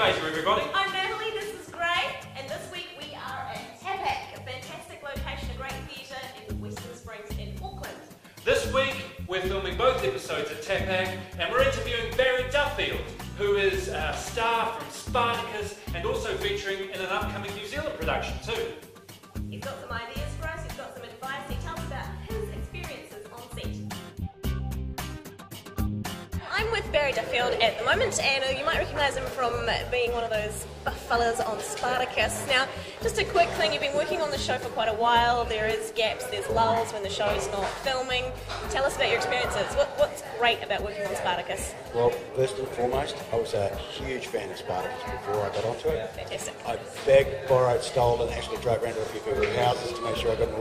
Activator, everybody. I'm Natalie, this is Grae, and this week we are at TAPAC, a fantastic location, a great theatre in Western Springs in Auckland. This week we're filming both episodes at TAPAC and we're interviewing Barry Duffield, who is a star from Spartacus and also featuring in an upcoming New Zealand production too. He's got some ideas for us, he's got some advice, he tells us about his experiences on set. I'm with Barry Duffield at the moment, and you might recognise him from being one of those buff fellas on Spartacus. Now, just a quick thing, you've been working on the show for quite a while, there is gaps, there's lulls when the show's not filming. Tell us about your experiences. What's great about working on Spartacus? Well, first and foremost, I was a huge fan of Spartacus before I got onto it. Fantastic. I begged, borrowed, stole, and actually drove around to a few people's houses to make sure I got an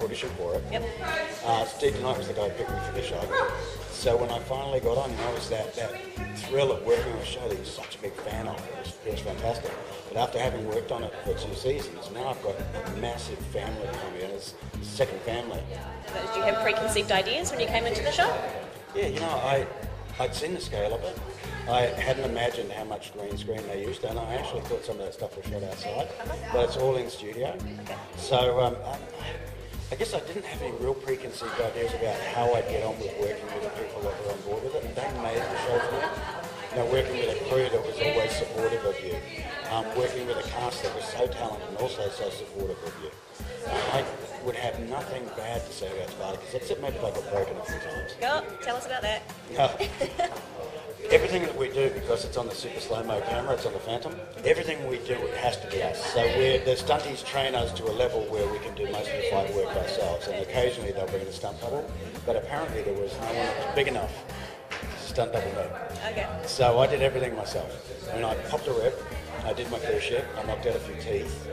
audition for it. Yep. Steve Knight was the guy who picked me for the show. So when I finally got on, it was that thrill of working on a show that you're such a big fan of. It was fantastic. But after having worked on it for 2 seasons, now I've got a massive family behind me, and it's a second family. Did you have preconceived ideas when you came into the show? Yeah, I'd seen the scale of it. I hadn't imagined how much green screen they used, and I actually thought some of that stuff was shot outside, but it's all in studio. Okay. So I guess I didn't have any real preconceived ideas about how I'd get on with working with the people that were on board with it, and they made the show for me. Working with a crew that was always supportive of you, working with a cast that was so talented and also so supportive of you. I would have nothing bad to say about Spartacus, except maybe they got broken a few times. Go, tell us about that. Everything that we do, because it's on the super slow-mo camera, it's on the Phantom, everything we do, it has to be us. So the stunties train us to a level where we can do most of the fight work ourselves, and occasionally they'll bring in a stunt double, but apparently there was no one that was big enough to stunt double me. Okay. So I did everything myself. I popped a rib, I did my fair share, I knocked out a few teeth,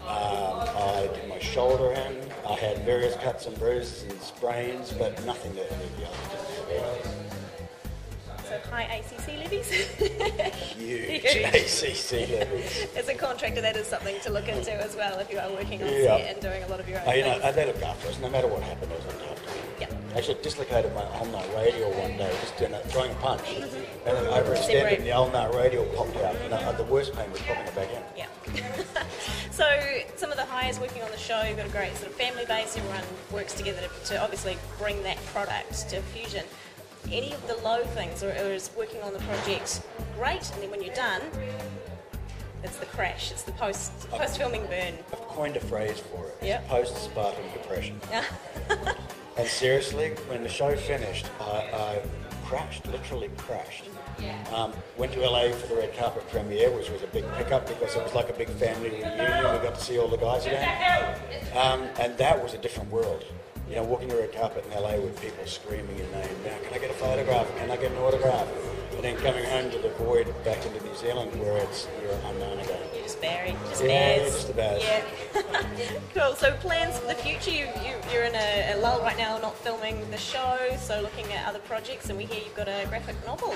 I did my shoulder in, I had various cuts and bruises and sprains, but nothing that any of the others did. So high ACC levies? Huge ACC levies. As a contractor, that is something to look into as well if you are working on set and doing a lot of your own things. They look after us. No matter what happened, they looked after me. Yep. I actually dislocated my ulnar radial one day, just throwing a punch. And then overextended, and the ulnar radial popped out. And the worst pain was popping it back in. Yeah. So some of the highs working on the show, you've got a great sort of family base, everyone works together to obviously bring that product to fusion. Any of the low things, or is working on the project great, and then when you're done, it's the crash, it's the post-filming burn. I've coined a phrase for it. Yep. Post-Spartan depression. Yeah. And seriously, when the show finished, I crashed, literally crashed. Went to LA for the red carpet premiere, which was a big pickup because it was like a big family reunion. We got to see all the guys again. And that was a different world. Walking the red carpet in LA with people screaming your name. Now, can I get a photograph? Can I get an autograph? And then coming home to the void back into New Zealand where you're unknown again. You're just Barry, just yeah, Baz. just the Baz. Yeah. Cool. So plans for the future, you're in a lull right now, not filming the show, so looking at other projects, and we hear you've got a graphic novel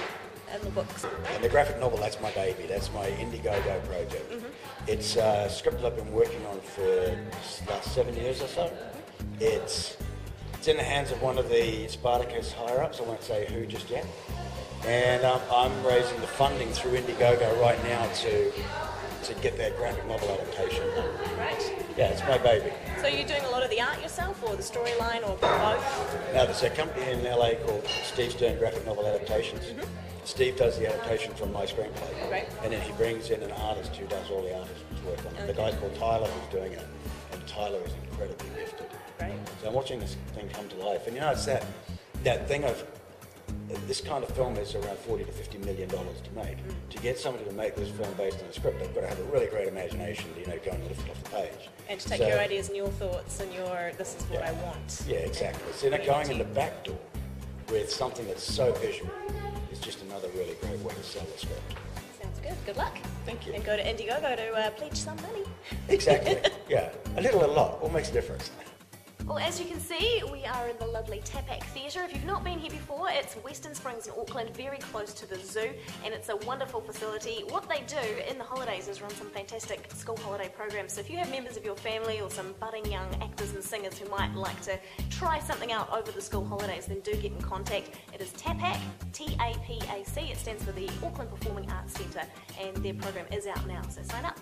in the books. And the graphic novel, that's my baby. That's my Indiegogo project. It's a script that I've been working on for the last 7 years or so. It's in the hands of one of the Spartacus higher-ups. I won't say who just yet. And I'm raising the funding through Indiegogo right now to get that graphic novel adaptation. Right. Yeah, it's my baby. So you're doing a lot of the art yourself, or the storyline, or both? Now, there's a company in LA called Steve Stern Graphic Novel Adaptations. Steve does the adaptation from my screenplay. Right. And then he brings in an artist who does all the artist's work on it. The guy's called Tyler who's doing it. And Tyler is incredibly gifted. Right. So I'm watching this thing come to life. And it's that thing of, this kind of film is around $40 to $50 million to make. To get somebody to make this film based on a script, they've got to have a really great imagination to go and lift it off the page. And to take your ideas and your thoughts and this is what I want. Yeah, exactly. So going in the back door with something that's so visual is just another really great way to sell the script. Sounds good. Good luck. Thank you. And go to Indiegogo to pledge some money. Exactly. Yeah. A little, a lot. All makes a difference. Well, as you can see, we are in the lovely TAPAC Theatre. If you've not been here before, it's Western Springs in Auckland, very close to the zoo, and it's a wonderful facility. What they do in the holidays is run some fantastic school holiday programs. So if you have members of your family or some budding young actors and singers who might like to try something out over the school holidays, then do get in contact. It is TAPAC, T-A-P-A-C. It stands for the Auckland Performing Arts Centre, and their program is out now, so sign up.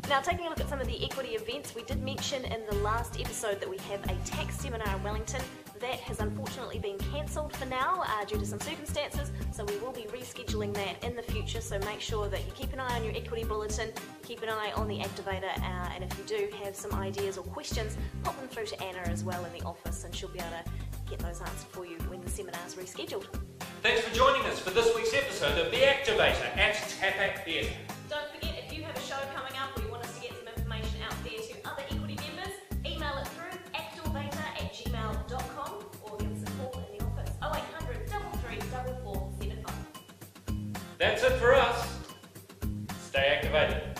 Now, taking a look at some of the equity events, we did mention in the last episode that we have a tax seminar in Wellington. That has unfortunately been cancelled for now due to some circumstances, so we will be rescheduling that in the future, so make sure that you keep an eye on your equity bulletin, keep an eye on the Activator, and if you do have some ideas or questions, pop them through to Anna as well in the office, and she'll be able to get those answered for you when the seminar is rescheduled. Thanks for joining us for this week's episode of The Activator at TAPAC Theatre. Don't forget, if you have a show coming up or you want us to get some information out there to other equity members, email it through actorvator@gmail.com or give us a call in the office 0800 33 4475. That's it for us. Stay activated.